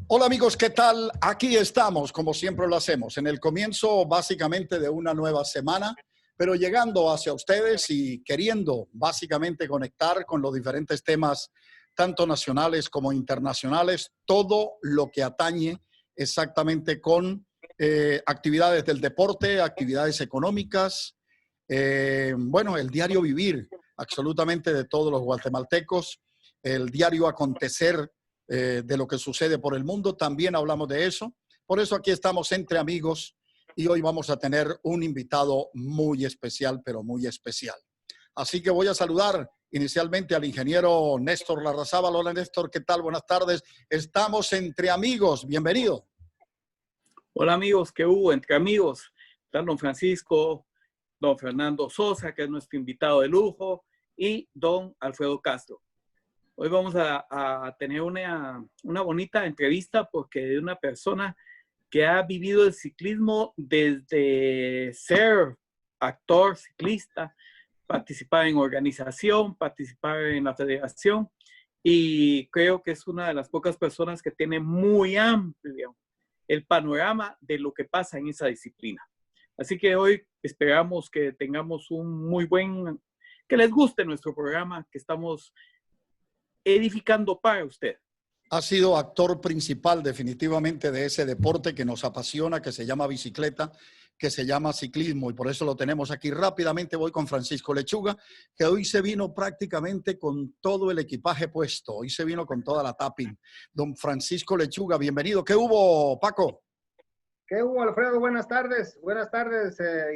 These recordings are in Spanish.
Hola amigos, ¿qué tal? Aquí estamos, como siempre lo hacemos, en el comienzo básicamente de una nueva semana, pero llegando hacia ustedes y queriendo básicamente conectar con los diferentes temas, tanto nacionales como internacionales, todo lo que atañe exactamente con actividades del deporte, actividades económicas, bueno, el diario vivir absolutamente de todos los guatemaltecos, el diario acontecer de lo que sucede por el mundo. También hablamos de eso. Por eso aquí estamos entre amigos y hoy vamos a tener un invitado muy especial, pero muy especial. Así que voy a saludar inicialmente al ingeniero Néstor Larrazábal. Hola Néstor, ¿qué tal? Buenas tardes. Estamos entre amigos. Bienvenido. Hola amigos, ¿qué hubo entre amigos? Está don Francisco, don Fernando Sosa, que es nuestro invitado de lujo, y don Alfredo Castro. Hoy vamos a tener una bonita entrevista porque de una persona que ha vivido el ciclismo desde ser actor, ciclista, participar en organización, participar en la federación, y creo que es una de las pocas personas que tiene muy amplio el panorama de lo que pasa en esa disciplina. Así que hoy esperamos que tengamos que les guste nuestro programa, que estamos edificando para usted. Ha sido actor principal definitivamente de ese deporte que nos apasiona, que se llama bicicleta, que se llama ciclismo, y por eso lo tenemos aquí. Rápidamente voy con Francisco Lechuga, que hoy se vino prácticamente con todo el equipaje puesto, hoy se vino con toda la tapping. Don Francisco Lechuga, bienvenido. ¿Qué hubo, Paco? ¿Qué hubo, Alfredo? Buenas tardes,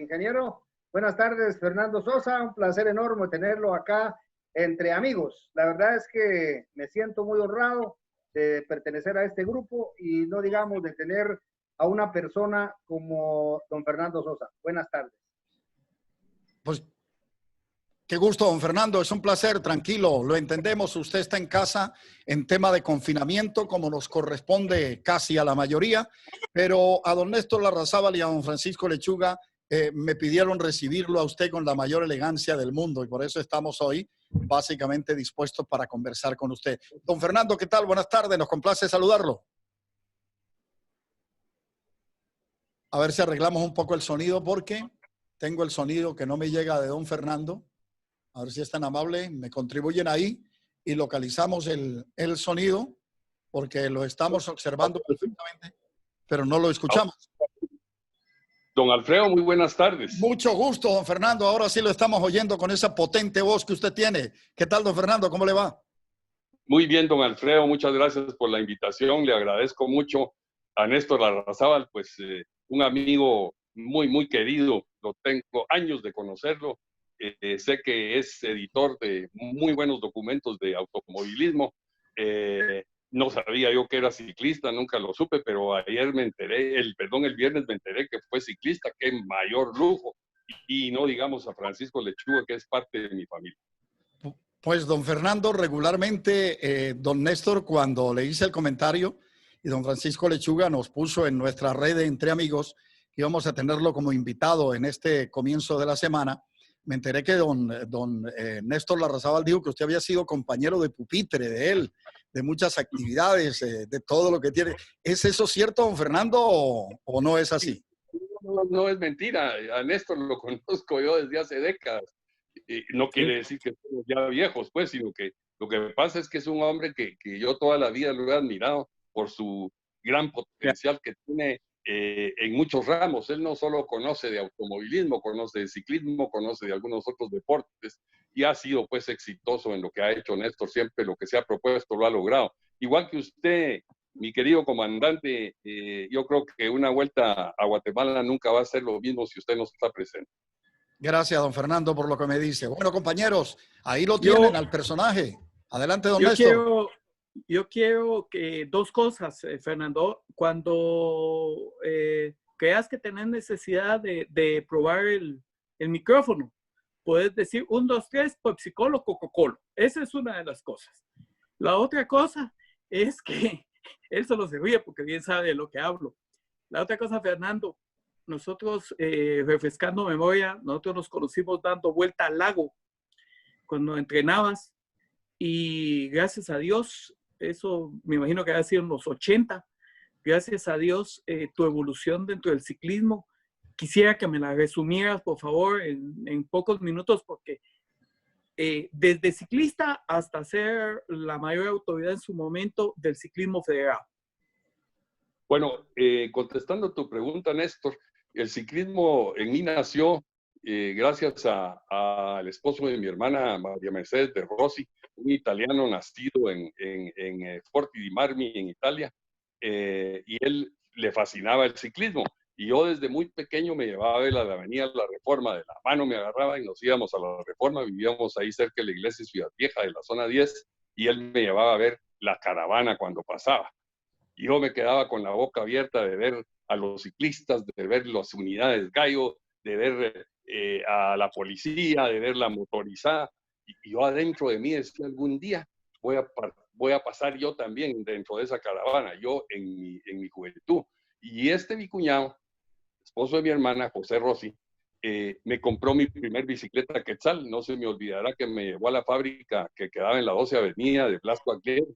ingeniero. Buenas tardes, Fernando Sosa. Un placer enorme tenerlo acá entre amigos. La verdad es que me siento muy honrado de pertenecer a este grupo y no digamos de tener a una persona como don Fernando Sosa. Buenas tardes. Pues qué gusto, don Fernando. Es un placer, tranquilo. Lo entendemos. Usted está en casa en tema de confinamiento, como nos corresponde casi a la mayoría. Pero a don Néstor Larrazábal y a don Francisco Lechuga me pidieron recibirlo a usted con la mayor elegancia del mundo. Y por eso estamos hoy básicamente dispuestos para conversar con usted. Don Fernando, ¿qué tal? Buenas tardes. Nos complace saludarlo. A ver si arreglamos un poco el sonido porque tengo el sonido que no me llega de don Fernando. A ver si es tan amable, me contribuyen ahí y localizamos el sonido porque lo estamos observando perfectamente, pero no lo escuchamos. Don Alfredo, muy buenas tardes. Mucho gusto, don Fernando. Ahora sí lo estamos oyendo con esa potente voz que usted tiene. ¿Qué tal, don Fernando? ¿Cómo le va? Muy bien, don Alfredo. Muchas gracias por la invitación. Le agradezco mucho a Néstor Larrazábal, pues un amigo muy querido. Lo tengo años de conocerlo. Sé que es editor de muy buenos documentos de automovilismo. No sabía yo que era ciclista, nunca lo supe, pero ayer me enteré, el viernes me enteré que fue ciclista. Qué mayor lujo. Y no digamos a Francisco Lechuga, que es parte de mi familia. Pues don Fernando, regularmente, don Néstor, cuando le hice el comentario y don Francisco Lechuga nos puso en nuestra red de Entre Amigos que íbamos a tenerlo como invitado en este comienzo de la semana, me enteré que don Néstor Larrazábal dijo que usted había sido compañero de pupitre de él, de muchas actividades, de todo lo que tiene. ¿Es eso cierto, don Fernando, o no es así? No es mentira. A Néstor lo conozco yo desde hace décadas. No quiere decir que somos ya viejos, pues, sino que lo que pasa es que es un hombre que yo toda la vida lo he admirado por su gran potencial que tiene en muchos ramos. Él no solo conoce de automovilismo, conoce de ciclismo, conoce de algunos otros deportes y ha sido pues exitoso en lo que ha hecho Néstor. Siempre lo que se ha propuesto lo ha logrado. Igual que usted, mi querido comandante, yo creo que una vuelta a Guatemala nunca va a ser lo mismo si usted no está presente. Gracias, don Fernando, por lo que me dice. Bueno, compañeros, ahí lo tienen al personaje. Adelante, don Néstor. Yo quiero que dos cosas, Fernando. Cuando creas que tenés necesidad de probar el micrófono, puedes decir 1, 2, 3, Pepsi-Cola, Coca-Cola. Esa es una de las cosas. La otra cosa es que él solo se ríe porque bien sabe de lo que hablo. La otra cosa, Fernando, nosotros, refrescando memoria, nosotros nos conocimos dando vuelta al lago cuando entrenabas y gracias a Dios, eso me imagino que había sido en los 80, gracias a Dios, tu evolución dentro del ciclismo. Quisiera que me la resumieras, por favor, en pocos minutos, porque desde ciclista hasta ser la mayor autoridad en su momento del ciclismo federado. Bueno, contestando tu pregunta, Néstor, el ciclismo en mí nació gracias al esposo de mi hermana, María Mercedes de Rossi, un italiano nacido en Forti di Marmi, en Italia, y él le fascinaba el ciclismo. Y yo desde muy pequeño me llevaba a ver la avenida La Reforma, de la mano me agarraba y nos íbamos a La Reforma, vivíamos ahí cerca de la iglesia Ciudad Vieja de la zona 10, y él me llevaba a ver la caravana cuando pasaba. Y yo me quedaba con la boca abierta de ver a los ciclistas, de ver las unidades Gallo, de ver a la policía, de ver la motorizada. Y yo adentro de mí decía, algún día voy a pasar yo también dentro de esa caravana, yo en mi juventud. Y mi cuñado, esposo de mi hermana, José Rossi, me compró mi primer bicicleta Quetzal. No se me olvidará que me llevó a la fábrica que quedaba en la 12 Avenida de Blasco Aguilera.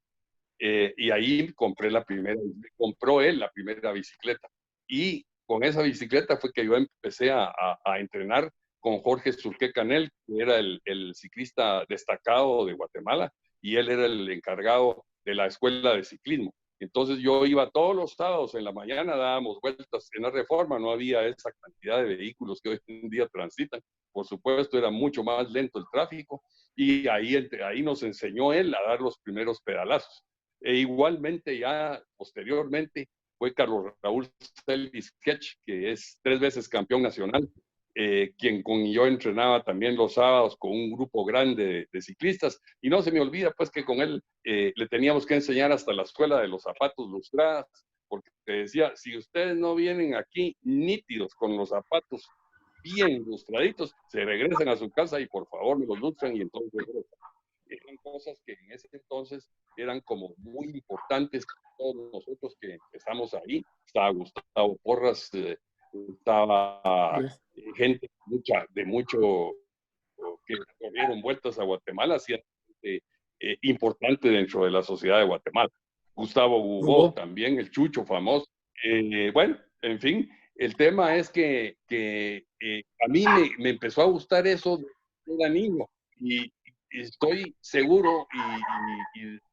Y ahí compró él la primera bicicleta. Y con esa bicicleta fue que yo empecé a entrenar con Jorge Surqué Canel, que era el ciclista destacado de Guatemala, y él era el encargado de la escuela de ciclismo. Entonces yo iba todos los sábados en la mañana, dábamos vueltas en la Reforma, no había esa cantidad de vehículos que hoy en día transitan. Por supuesto, era mucho más lento el tráfico, y ahí nos enseñó él a dar los primeros pedalazos. E igualmente ya posteriormente fue Carlos Raúl Celis Ketch, que es 3 veces campeón nacional, quien con yo entrenaba también los sábados con un grupo grande de ciclistas. Y no se me olvida pues que con él le teníamos que enseñar hasta la escuela de los zapatos lustradas, porque decía, si ustedes no vienen aquí nítidos con los zapatos bien lustraditos, se regresan a su casa y por favor me los lustran. Y entonces eran cosas que en ese entonces eran como muy importantes para todos nosotros que empezamos ahí. Estaba Gustavo Porras, estaba gente de mucho que corrieron vueltas a Guatemala, hacía importante dentro de la sociedad de Guatemala. Gustavo Hugo también, el Chucho famoso. Bueno, en fin, el tema es que a mí me empezó a gustar eso de era niño, y estoy seguro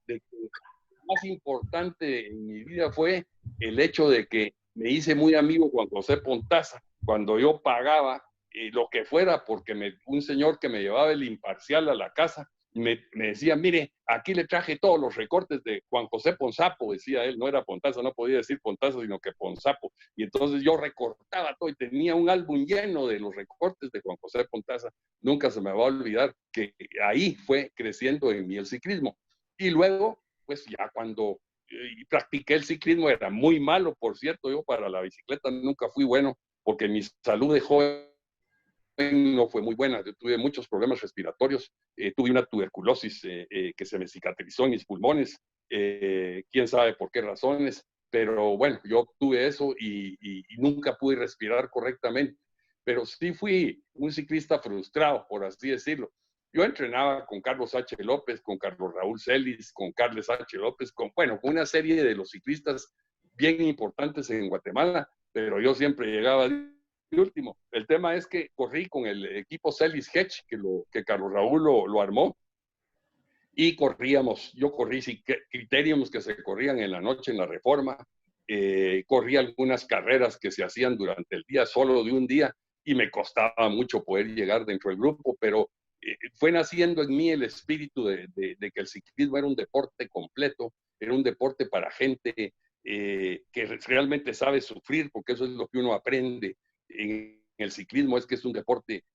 de que lo más importante en mi vida fue el hecho de que me hice muy amigo Juan José Pontaza, cuando yo pagaba lo que fuera, porque un señor que me llevaba el Imparcial a la casa, me decía, mire, aquí le traje todos los recortes de Juan José Ponzapo, decía él, no era Pontaza, no podía decir Pontaza, sino que Ponzapo. Y entonces yo recortaba todo y tenía un álbum lleno de los recortes de Juan José Pontaza. Nunca se me va a olvidar que ahí fue creciendo en mí el ciclismo. Y luego, pues ya cuando practiqué el ciclismo, era muy malo, por cierto, yo para la bicicleta nunca fui bueno, porque mi salud de joven no fue muy buena. Yo tuve muchos problemas respiratorios, tuve una tuberculosis que se me cicatrizó en mis pulmones, quién sabe por qué razones, pero bueno, yo tuve eso y nunca pude respirar correctamente, pero sí fui un ciclista frustrado, por así decirlo. Yo entrenaba con Carlos H. López, con Carlos Raúl Celis, con Carles H. López, con una serie de los ciclistas bien importantes en Guatemala, pero yo siempre llegaba último. El tema es que corrí con el equipo Celis Hedge, que Carlos Raúl lo armó, y yo corrí criteriums que se corrían en la noche en la Reforma, corrí algunas carreras que se hacían durante el día, solo de un día, y me costaba mucho poder llegar dentro del grupo, pero fue naciendo en mí el espíritu de que el ciclismo era un deporte completo, era un deporte para gente que realmente sabe sufrir, porque eso es lo que uno aprende en el ciclismo, es que es un deporte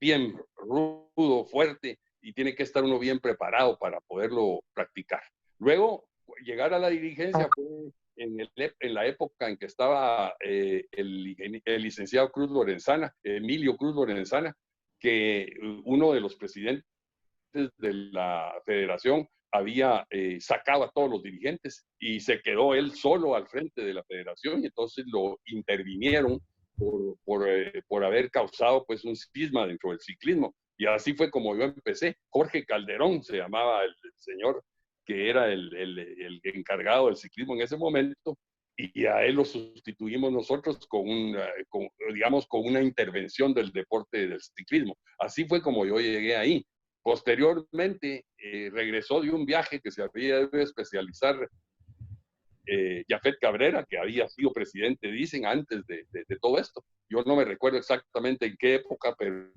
bien rudo, fuerte, y tiene que estar uno bien preparado para poderlo practicar. Luego, llegar a la dirigencia fue en la época en que estaba el licenciado Cruz Lorenzana, Emilio Cruz Lorenzana, que uno de los presidentes de la federación había sacado a todos los dirigentes y se quedó él solo al frente de la federación, y entonces lo intervinieron por haber causado pues un cisma dentro del ciclismo. Y así fue como yo empecé. Jorge Calderón se llamaba el señor que era el encargado del ciclismo en ese momento, y a él lo sustituimos nosotros digamos, con una intervención del deporte del ciclismo. Así fue como yo llegué ahí. Posteriormente, regresó de un viaje que se había de especializar Jafet Cabrera, que había sido presidente, dicen, antes de todo esto. Yo no me recuerdo exactamente en qué época, pero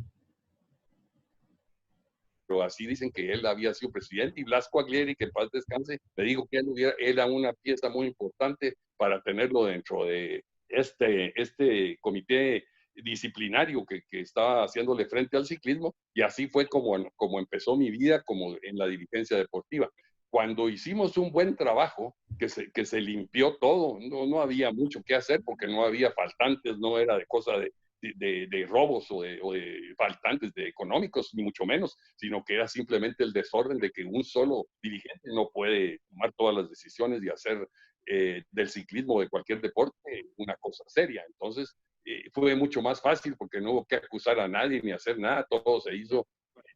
así dicen que él había sido presidente, y Blasco Aglieri, que en paz descanse, me dijo que él era una pieza muy importante para tenerlo dentro de este comité disciplinario que estaba haciéndole frente al ciclismo, y así fue como empezó mi vida como en la dirigencia deportiva. Cuando hicimos un buen trabajo, que se limpió todo, no había mucho que hacer porque no había faltantes, no era de cosa de robos o de faltantes de económicos, ni mucho menos, sino que era simplemente el desorden de que un solo dirigente no puede tomar todas las decisiones y hacer del ciclismo o de cualquier deporte una cosa seria. Entonces, fue mucho más fácil porque no hubo que acusar a nadie ni hacer nada, todo se hizo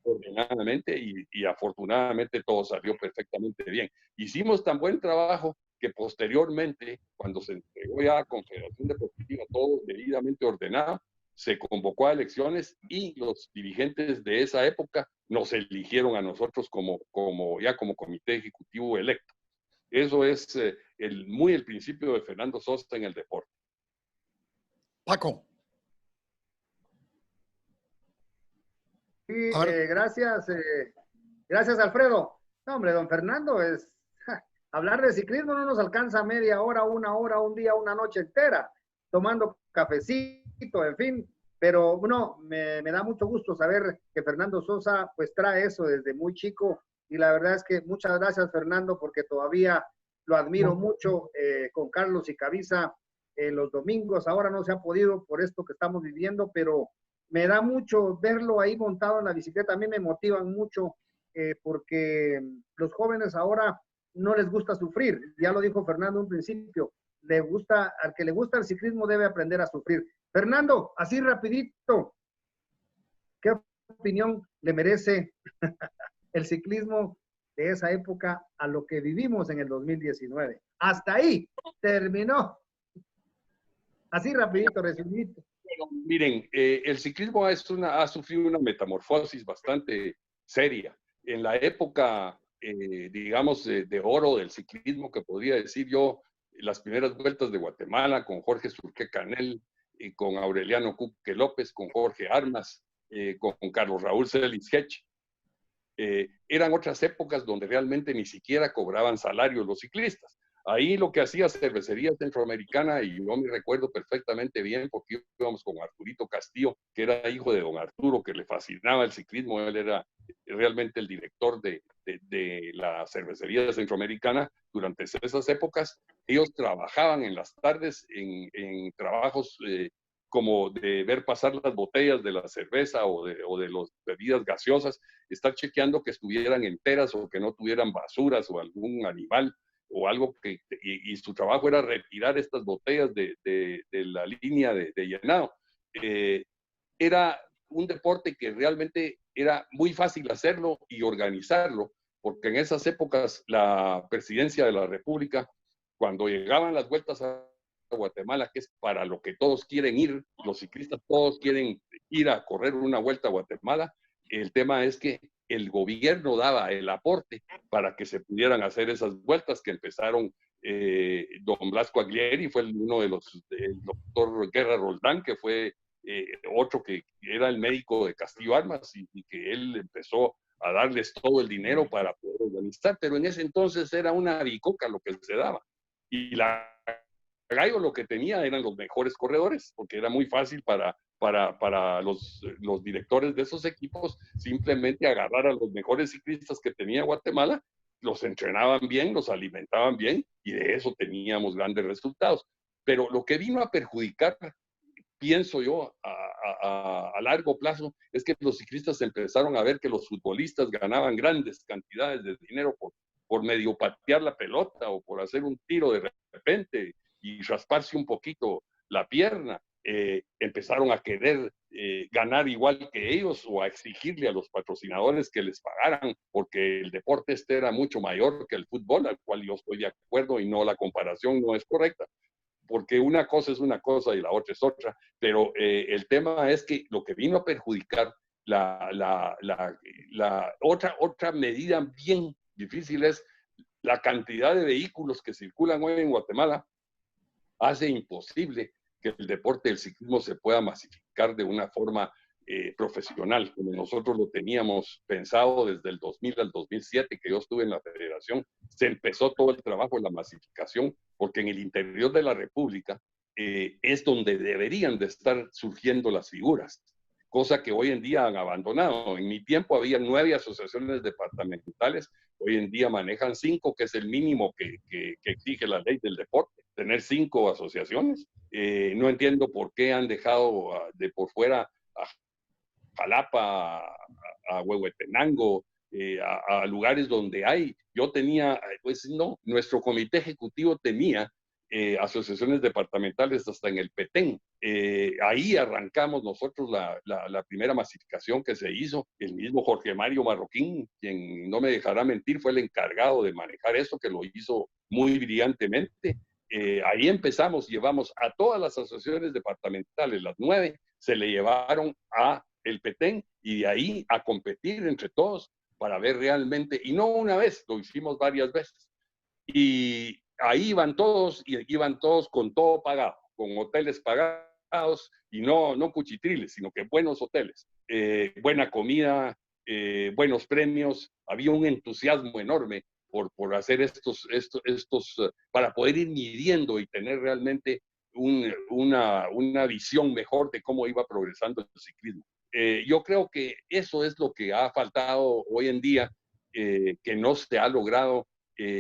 ordenadamente y afortunadamente todo salió perfectamente bien. Hicimos tan buen trabajo que posteriormente, cuando se entregó ya a Confederación Deportiva todo debidamente ordenado, se convocó a elecciones y los dirigentes de esa época nos eligieron a nosotros como comité ejecutivo electo. Eso es el principio de Fernando Sosa en el deporte. Paco. Sí, gracias Alfredo. No, hombre, don Fernando, hablar de ciclismo no nos alcanza media hora, una hora, un día, una noche entera, tomando cafecito, en fin. Pero bueno, me da mucho gusto saber que Fernando Sosa pues trae eso desde muy chico, y la verdad es que muchas gracias, Fernando, porque todavía lo admiro mucho con Carlos y Cabiza los domingos. Ahora no se ha podido por esto que estamos viviendo, pero me da mucho verlo ahí montado en la bicicleta. A mí me motivan mucho porque los jóvenes ahora no les gusta sufrir. Ya lo dijo Fernando en un principio. Al que le gusta el ciclismo debe aprender a sufrir. Fernando, así rapidito, ¿qué opinión le merece el ciclismo de esa época a lo que vivimos en el 2019? Hasta ahí terminó. Así rapidito, resumito. Bueno, miren, el ciclismo ha sufrido una metamorfosis bastante seria. En la época, digamos, de oro del ciclismo, que podría decir yo, las primeras vueltas de Guatemala con Jorge Surqué Canel, con Aureliano Cuque López, con Jorge Armas, con Carlos Raúl Celis Hedge, eran otras épocas donde realmente ni siquiera cobraban salarios los ciclistas. Ahí lo que hacía Cervecería Centroamericana, y yo me recuerdo perfectamente bien porque íbamos con Arturito Castillo, que era hijo de don Arturo, que le fascinaba el ciclismo. Él era realmente el director de la Cervecería Centroamericana durante esas épocas. Ellos trabajaban en las tardes en trabajos como de ver pasar las botellas de la cerveza o de las bebidas gaseosas, estar chequeando que estuvieran enteras o que no tuvieran basuras o algún animal o algo y su trabajo era retirar estas botellas de la línea de llenado. Era un deporte que realmente era muy fácil hacerlo y organizarlo, porque en esas épocas la presidencia de la República, cuando llegaban las vueltas a Guatemala, que es para lo que todos quieren ir, los ciclistas todos quieren ir a correr una vuelta a Guatemala, el tema es que el gobierno daba el aporte para que se pudieran hacer esas vueltas que empezaron. Don Blasco Aglieri fue uno de el doctor Guerra Roldán, que fue otro que era el médico de Castillo Armas y que él empezó a darles todo el dinero para poder organizar, pero en ese entonces era una bicoca lo que se daba. Y la Gallo lo que tenía eran los mejores corredores, porque era muy fácil para los directores de esos equipos simplemente agarrar a los mejores ciclistas que tenía Guatemala, los entrenaban bien, los alimentaban bien, y de eso teníamos grandes resultados. Pero lo que vino a perjudicar, pienso yo, a largo plazo, es que los ciclistas empezaron a ver que los futbolistas ganaban grandes cantidades de dinero por medio patear la pelota o por hacer un tiro de repente y rasparse un poquito la pierna. Empezaron a querer ganar igual que ellos o a exigirle a los patrocinadores que les pagaran, porque el deporte era mucho mayor que el fútbol, al cual yo estoy de acuerdo y no, la comparación no es correcta. porque una cosa es una cosa y la otra es otra, pero el tema es que lo que vino a perjudicar la otra medida bien difícil es la cantidad de vehículos que circulan hoy en Guatemala hace imposible que el deporte del ciclismo se pueda masificar de una forma profesional, como nosotros lo teníamos pensado desde el 2000 al 2007, que yo estuve en la federación. Se empezó todo el trabajo de la masificación, porque en el interior de la República es donde deberían de estar surgiendo las figuras, cosa que hoy en día han abandonado. En mi tiempo había 9 asociaciones departamentales, hoy en día manejan 5, que es el mínimo que exige la ley del deporte, tener 5 asociaciones. No entiendo por qué han dejado de por fuera a Jalapa, a Huehuetenango, a lugares donde hay. Yo tenía, pues no, nuestro comité ejecutivo tenía asociaciones departamentales hasta en el Petén. Ahí arrancamos nosotros la primera masificación que se hizo. El mismo Jorge Mario Marroquín, quien no me dejará mentir, fue el encargado de manejar eso, que lo hizo muy brillantemente. Ahí empezamos, llevamos a todas las asociaciones departamentales, las 9, se le llevaron a el Petén y de ahí a competir entre todos para ver realmente, y no una vez, lo hicimos varias veces. Y ahí iban todos con todo pagado, con hoteles pagados y no cuchitriles, sino que buenos hoteles, buena comida, buenos premios. Había un entusiasmo enorme por hacer estos para poder ir midiendo y tener realmente una visión mejor de cómo iba progresando el ciclismo. Yo creo que eso es lo que ha faltado hoy en día, que no se ha logrado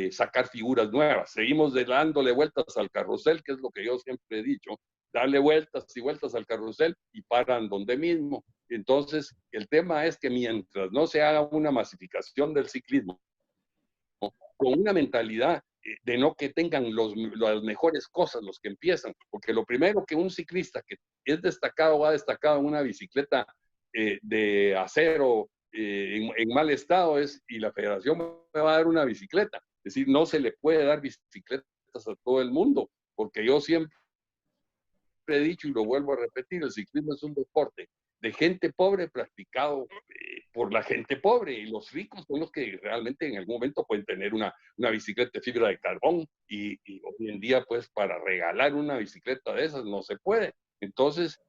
sacar figuras nuevas. Seguimos dándole vueltas al carrusel, que es lo que yo siempre he dicho, darle vueltas y vueltas al carrusel y paran donde mismo. Entonces, el tema es que mientras no se haga una masificación del ciclismo, con una mentalidad de no que tengan las mejores cosas los que empiezan, porque lo primero que un ciclista que es destacado va destacado en una bicicleta de acero en mal estado y la federación me va a dar una bicicleta. Es decir, no se le puede dar bicicletas a todo el mundo, porque yo siempre he dicho y lo vuelvo a repetir, el ciclismo es un deporte de gente pobre practicado por la gente pobre, y los ricos son los que realmente en algún momento pueden tener una bicicleta de fibra de carbón y hoy en día pues para regalar una bicicleta de esas no se puede. Entonces,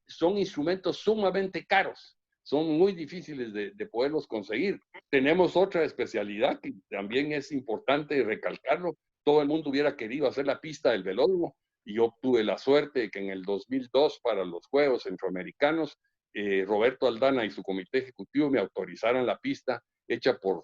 son instrumentos sumamente caros, son muy difíciles de poderlos conseguir. Tenemos otra especialidad que también es importante recalcarlo. Todo el mundo hubiera querido hacer la pista del velódromo, y yo tuve la suerte de que en el 2002 para los Juegos Centroamericanos, Roberto Aldana y su comité ejecutivo me autorizaran la pista hecha por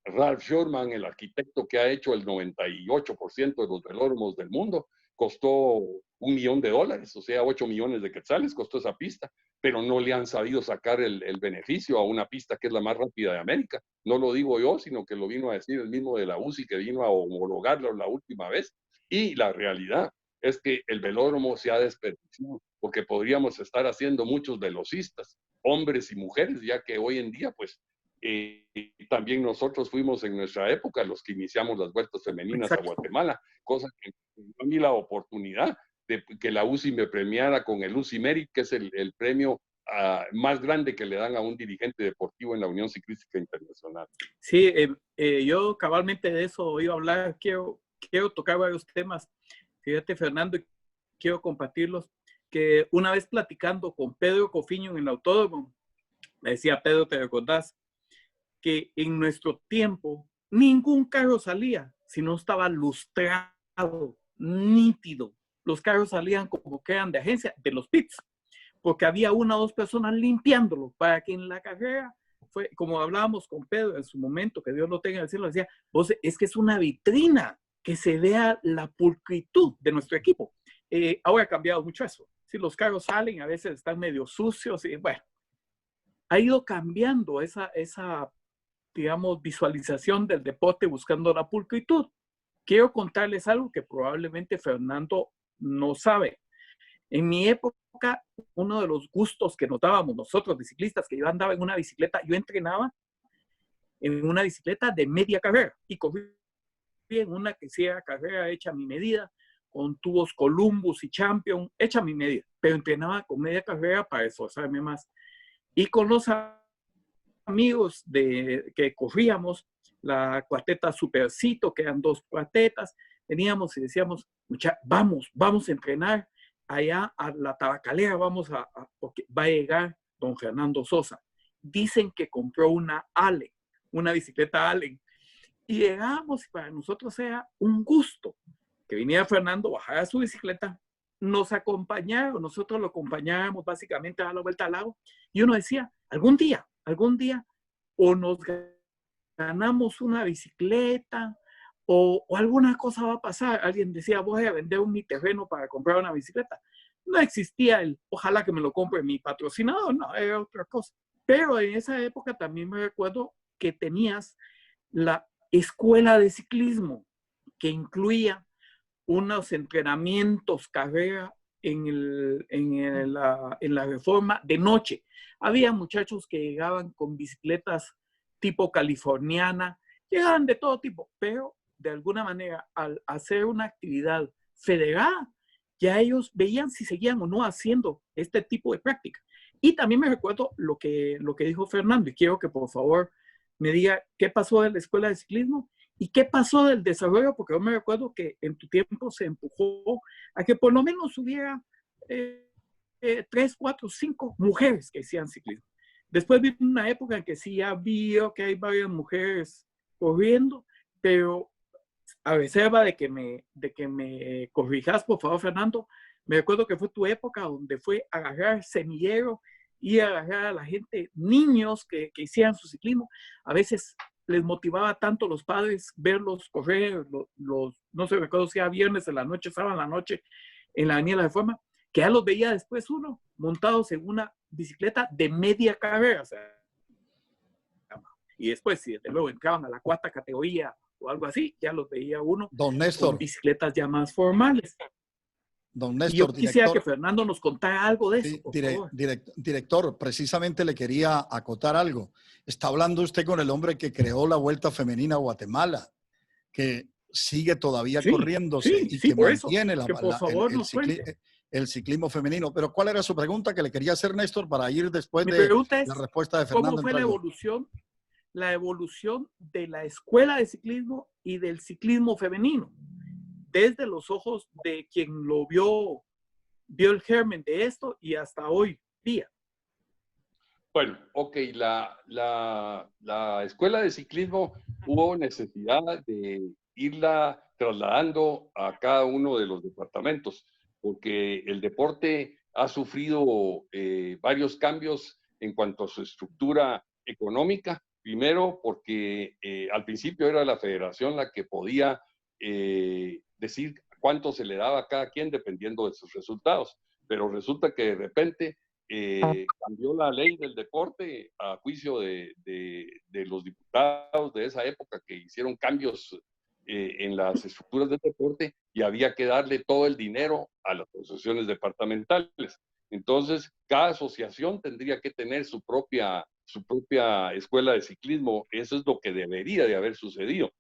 Ralph Schurman, el arquitecto que ha hecho el 98% de los velódromos del mundo. Costó $1 millón, o sea, 8 millones de quetzales costó esa pista, pero no le han sabido sacar el beneficio a una pista que es la más rápida de América. No lo digo yo, sino que lo vino a decir el mismo de la UCI, que vino a homologarlo la última vez. Y la realidad es que el velódromo se ha desperdiciado, porque podríamos estar haciendo muchos velocistas, hombres y mujeres, ya que hoy en día, pues, también nosotros fuimos en nuestra época los que iniciamos las vueltas femeninas a Guatemala, cosa que a mí la oportunidad de que la UCI me premiara con el UCI Merit, que es el premio más grande que le dan a un dirigente deportivo en la Unión Ciclística Internacional. Sí, yo cabalmente de eso iba a hablar. Quiero tocar varios temas. Fíjate, Fernando, quiero compartirlos, que una vez platicando con Pedro Cofiño en el autódromo, me decía: Pedro, ¿te recordás que en nuestro tiempo ningún carro salía si no estaba lustrado, nítido? Los carros salían como que eran de agencia, de los pits, porque había 1 o 2 personas limpiándolo para que en la carrera, como hablábamos con Pedro en su momento, que Dios lo tenga en el cielo, decía: vos, es que es una vitrina, que se vea la pulcritud de nuestro equipo. Ahora ha cambiado mucho eso. Si los carros salen, a veces están medio sucios, y bueno, ha ido cambiando esa digamos, visualización del deporte buscando la pulcritud. Quiero contarles algo que probablemente Fernando no sabe. En mi época, uno de los gustos que notábamos nosotros de ciclistas, que yo andaba en una bicicleta, yo entrenaba en una bicicleta de media carrera y corría bien, una que sí era carrera hecha a mi medida, con tubos Columbus y Champion, hecha a mi medida, pero entrenaba con media carrera para esforzarme más. Y con los amigos que corríamos, la cuarteta Supercito, que eran 2 cuartetas, veníamos y decíamos, vamos a entrenar allá a la tabacalera, porque va a llegar don Fernando Sosa. Dicen que compró una Allen, una bicicleta Allen. Y llegamos, y para nosotros era un gusto que viniera Fernando, bajara su bicicleta, nos acompañara, nosotros lo acompañábamos básicamente a dar la vuelta al lago, y uno decía, algún día, o nos ganamos una bicicleta, o alguna cosa va a pasar. Alguien decía, voy a vender mi terreno para comprar una bicicleta. No existía ojalá que me lo compre mi patrocinador, no, era otra cosa. Pero en esa época también me recuerdo que tenías la escuela de ciclismo, que incluía unos entrenamientos, carrera en la Reforma de noche. Había muchachos que llegaban con bicicletas tipo californiana, llegaban de todo tipo, pero de alguna manera al hacer una actividad federada, ya ellos veían si seguían o no haciendo este tipo de práctica. Y también me recuerdo lo que dijo Fernando, y quiero que por favor me diga qué pasó de la escuela de ciclismo y qué pasó del desarrollo, porque yo me recuerdo que en tu tiempo se empujó a que por lo menos hubiera 3, 4, 5 mujeres que hacían ciclismo. Después vino una época en que sí ya vio que hay varias mujeres corriendo, pero a reserva de que me corrijas, por favor, Fernando, me recuerdo que fue tu época donde fue agarrar semillero y agarrar a la gente, niños que hicieran su ciclismo. A veces les motivaba tanto a los padres verlos correr, no sé, recuerdo si era viernes en la noche, sábado en la noche, en la Avenida de la Reforma, que ya los veía después uno montados en una bicicleta de media carrera. O sea, y después, si desde luego entraban a la 4ª categoría o algo así, ya los veía uno Don Néstor, con bicicletas ya más formales. don Néstor, Y yo quisiera director, que Fernando nos contara algo de eso, sí, por favor. director, precisamente le quería acotar algo. Está hablando usted con el hombre que creó la Vuelta Femenina a Guatemala, que sigue todavía corriéndose y que por eso, mantiene que por favor nos cuente. el ciclismo femenino. Pero ¿cuál era su pregunta que le quería hacer, Néstor, para ir después Mi de pregunta la es, respuesta de ¿cómo Fernando fue la evolución de la escuela de ciclismo y del ciclismo femenino? Desde los ojos de quien lo vio el germen de esto y hasta hoy día. Bueno, ok, la escuela de ciclismo hubo necesidad de irla trasladando a cada uno de los departamentos, porque el deporte ha sufrido varios cambios en cuanto a su estructura económica. Primero, porque al principio era la federación la que podía decir cuánto se le daba a cada quien dependiendo de sus resultados, pero resulta que de repente cambió la ley del deporte a juicio de los diputados de esa época que hicieron cambios en las estructuras del deporte y había que darle todo el dinero a las asociaciones departamentales. Entonces, cada asociación tendría que tener su propia escuela de ciclismo. Eso es lo que debería de haber sucedido.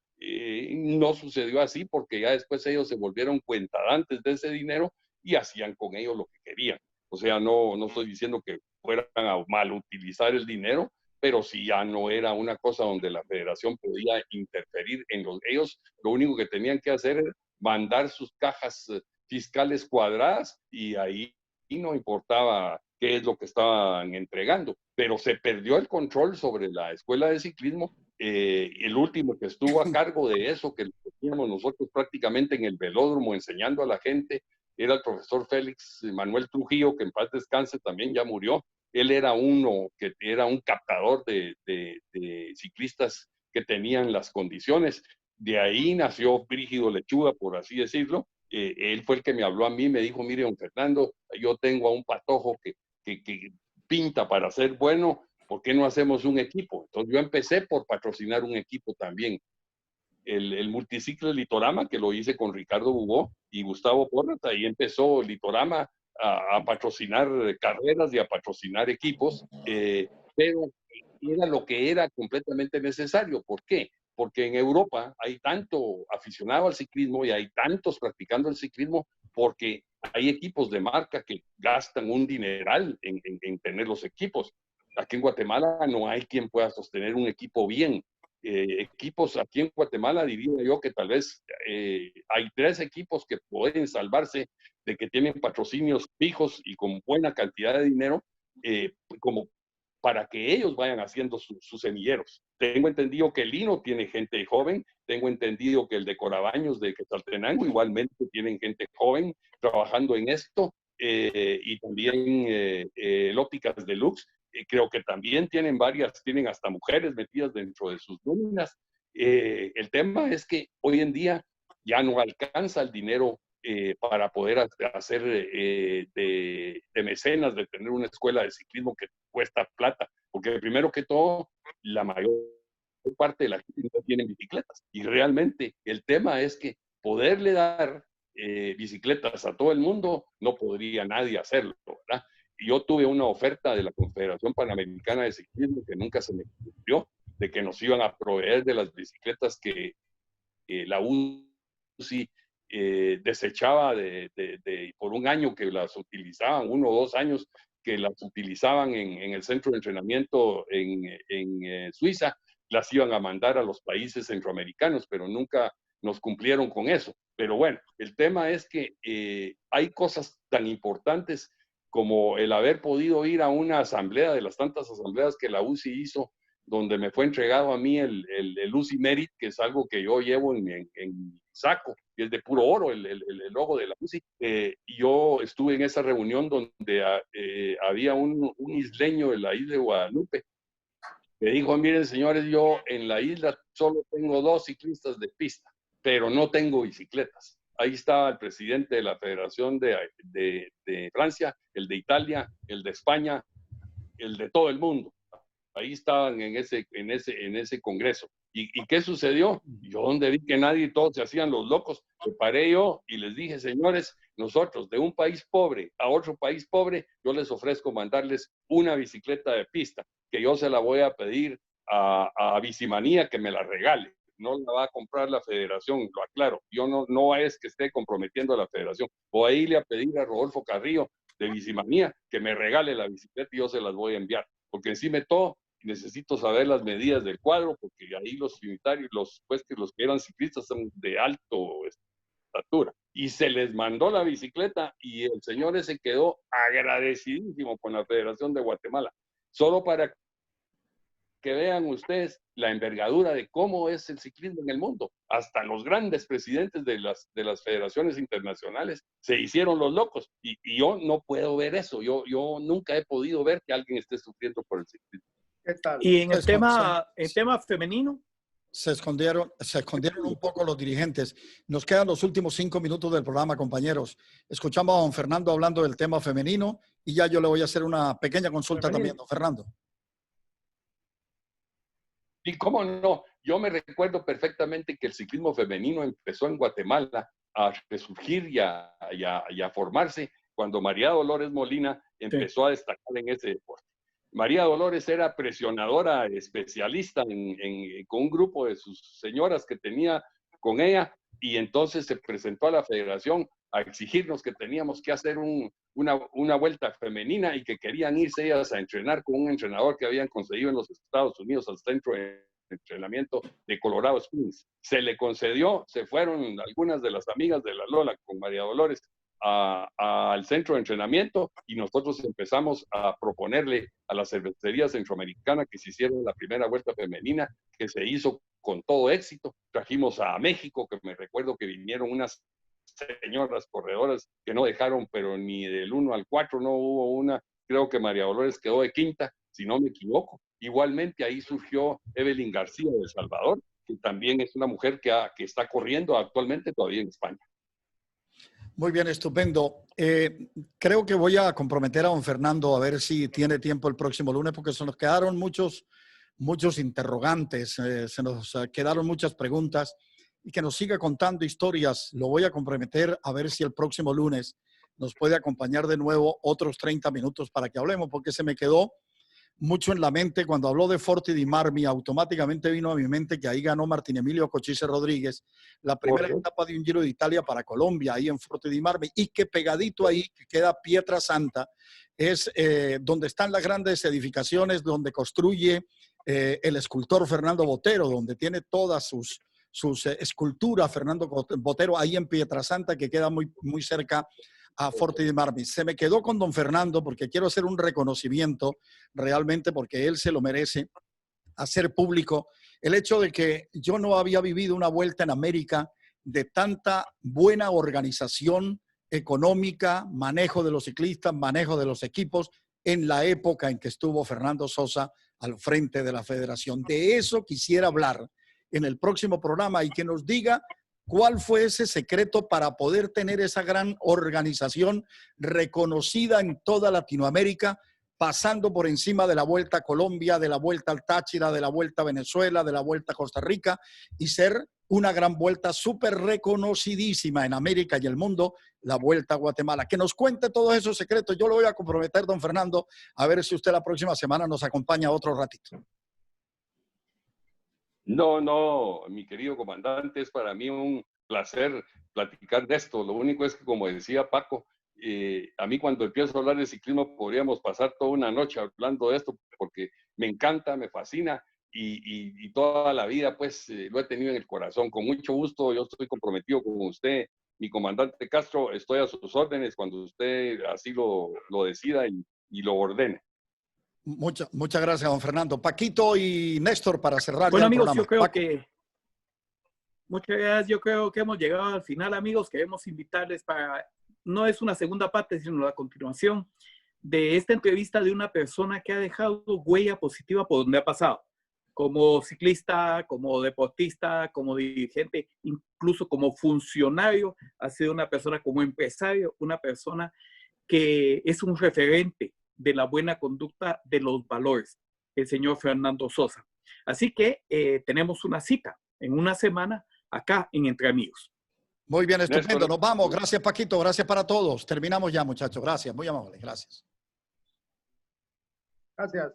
No sucedió así porque ya después ellos se volvieron cuentadantes de ese dinero y hacían con ellos lo que querían. O sea, no estoy diciendo que fueran a mal utilizar el dinero, pero sí ya no era una cosa donde la federación podía interferir en ellos. Lo único que tenían que hacer era mandar sus cajas fiscales cuadradas y ahí no importaba qué es lo que estaban entregando. Pero se perdió el control sobre la escuela de ciclismo. El último que estuvo a cargo de eso, que lo teníamos nosotros prácticamente en el velódromo enseñando a la gente, era el profesor Félix Manuel Trujillo, que en paz descanse, también ya murió. Él era uno que era un captador de ciclistas que tenían las condiciones. De ahí nació Brígido Lechuga, por así decirlo. Él fue el que me habló a mí, me dijo, mire, don Fernando, yo tengo a un patojo que pinta para ser bueno, ¿por qué no hacemos un equipo? Entonces yo empecé por patrocinar un equipo también. El multiciclo Litorama, que lo hice con Ricardo Bubó y Gustavo Porras, ahí empezó Litorama a patrocinar carreras y a patrocinar equipos, pero era lo que era completamente necesario. ¿Por qué? porque en Europa hay tanto aficionado al ciclismo y hay tantos practicando el ciclismo porque hay equipos de marca que gastan un dineral en tener los equipos. Aquí en Guatemala no hay quien pueda sostener un equipo bien. Equipos aquí en Guatemala, diría yo que tal vez hay 3 equipos que pueden salvarse de que tienen patrocinios fijos y con buena cantidad de dinero, como para que ellos vayan haciendo sus semilleros. Tengo entendido que el Lino tiene gente joven, tengo entendido que el de Corabaños de Quetzaltenango igualmente tienen gente joven trabajando en esto, y también el Ópticas Deluxe, creo que también tienen tienen hasta mujeres metidas dentro de sus nóminas. El tema es que hoy en día ya no alcanza el dinero para poder hacer de mecenas, de tener una escuela de ciclismo que cuesta plata, porque primero que todo, la mayor parte de la gente no tiene bicicletas, y realmente el tema es que poderle dar bicicletas a todo el mundo, no podría nadie hacerlo, ¿verdad? Y yo tuve una oferta de la Confederación Panamericana de Ciclismo que nunca se me cumplió, de que nos iban a proveer de las bicicletas que la UCI desechaba por un año que las utilizaban, 1 o 2 años que las utilizaban en el centro de entrenamiento en Suiza, las iban a mandar a los países centroamericanos, pero nunca nos cumplieron con eso. Pero bueno, el tema es que hay cosas tan importantes como el haber podido ir a una asamblea de las tantas asambleas que la UCI hizo, donde me fue entregado a mí el UCI Merit, que es algo que yo llevo en mi saco, y es de puro oro, el logo de la UCI. Yo estuve en esa reunión donde había un isleño de la isla de Guadalupe, que dijo, miren señores, yo en la isla solo tengo 2 ciclistas de pista, pero no tengo bicicletas. Ahí estaba el presidente de la Federación de Francia, el de Italia, el de España, el de todo el mundo. Ahí estaban en ese congreso. ¿Y qué sucedió? Yo donde vi que nadie, todos se hacían los locos, me paré yo y les dije, señores, nosotros de un país pobre a otro país pobre, yo les ofrezco mandarles una bicicleta de pista, que yo se la voy a pedir a Bicimanía que me la regale. No la va a comprar la federación, lo aclaro. Yo no es que esté comprometiendo a la federación. Voy a irle a pedir a Rodolfo Carrillo de Bicimanía que me regale la bicicleta y yo se las voy a enviar. Porque encima de todo, necesito saber las medidas del cuadro, porque ahí los unitarios, los que eran ciclistas son de alto estatura. Y se les mandó la bicicleta y el señor ese quedó agradecidísimo con la Federación de Guatemala. Solo para que vean ustedes la envergadura de cómo es el ciclismo en el mundo. Hasta los grandes presidentes de las federaciones internacionales se hicieron los locos. Y yo no puedo ver eso. Yo nunca he podido ver que alguien esté sufriendo por el ciclismo. ¿Qué tal? Y en el tema femenino. Se escondieron un poco los dirigentes. Nos quedan los últimos 5 minutos del programa, compañeros. Escuchamos a don Fernando hablando del tema femenino y ya yo le voy a hacer una pequeña consulta también, don Fernando. Y cómo no, yo me recuerdo perfectamente que el ciclismo femenino empezó en Guatemala a resurgir y a formarse cuando María Dolores Molina empezó a destacar en ese deporte. María Dolores era presionadora especialista con un grupo de sus señoras que tenía con ella, y entonces se presentó a la federación a exigirnos que teníamos que hacer una vuelta femenina y que querían irse ellas a entrenar con un entrenador que habían conseguido en los Estados Unidos al centro de entrenamiento de Colorado Springs. Se le concedió, se fueron algunas de las amigas de la Lola con María Dolores al centro de entrenamiento, y nosotros empezamos a proponerle a la cervecería centroamericana que se hiciera la primera vuelta femenina, que se hizo con todo éxito. Trajimos a México, que me recuerdo que vinieron unas señoras corredoras que no dejaron, pero ni del 1 al 4 no hubo una. Creo que María Dolores quedó de quinta, si no me equivoco. Igualmente ahí surgió Evelyn García de El Salvador, que también es una mujer que está corriendo actualmente todavía en España. Muy bien, estupendo. Creo que voy a comprometer a don Fernando a ver si tiene tiempo el próximo lunes, porque se nos quedaron muchos interrogantes, se nos quedaron muchas preguntas, y que nos siga contando historias. Lo voy a comprometer a ver si el próximo lunes nos puede acompañar de nuevo otros 30 minutos para que hablemos, porque se me quedó mucho en la mente. Cuando habló de Forti di Marmi, automáticamente vino a mi mente que ahí ganó Martín Emilio Cochise Rodríguez la primera etapa de un Giro de Italia para Colombia, ahí en Forti di Marmi, y que pegadito ahí, que queda Pietrasanta, es donde están las grandes edificaciones, donde construye el escultor Fernando Botero, donde tiene todas sus esculturas Fernando Botero, ahí en Pietrasanta, que queda muy, muy cerca a Forti di Marmi. Se me quedó con don Fernando porque quiero hacer un reconocimiento realmente, porque él se lo merece, hacer público el hecho de que yo no había vivido una vuelta en América de tanta buena organización económica, manejo de los ciclistas, manejo de los equipos, en la época en que estuvo Fernando Sosa al frente de la federación. De eso quisiera hablar en el próximo programa y que nos diga cuál fue ese secreto para poder tener esa gran organización reconocida en toda Latinoamérica, pasando por encima de la Vuelta a Colombia, de la Vuelta al Táchira, de la Vuelta a Venezuela, de la Vuelta a Costa Rica, y ser una gran vuelta súper reconocidísima en América y el mundo, la Vuelta a Guatemala. Que nos cuente todos esos secretos. Yo lo voy a comprometer, don Fernando, a ver si usted la próxima semana nos acompaña otro ratito. No, mi querido comandante, es para mí un placer platicar de esto. Lo único es que, como decía Paco, a mí cuando empiezo a hablar de ciclismo podríamos pasar toda una noche hablando de esto porque me encanta, me fascina y toda la vida pues lo he tenido en el corazón. Con mucho gusto, yo estoy comprometido con usted, mi comandante Castro, estoy a sus órdenes cuando usted así lo decida y lo ordene. Muchas gracias, don Fernando. Paquito y Néstor, para cerrar Bueno, ya el amigos, programa. yo creo Paco. que muchas gracias. Yo creo que hemos llegado al final, amigos. Queremos invitarles para, no es una segunda parte, sino la continuación de esta entrevista de una persona que ha dejado huella positiva por donde ha pasado, como ciclista, como deportista, como dirigente, incluso como funcionario. Ha sido una persona como empresario, una persona que es un referente de la buena conducta, de los valores, el señor Fernando Sosa. Así que tenemos una cita en una semana acá en Entre Amigos. Muy bien, estupendo. Nos vamos. Gracias, Paquito. Gracias para todos. Terminamos ya, muchachos. Gracias. Muy amable. Gracias. Gracias.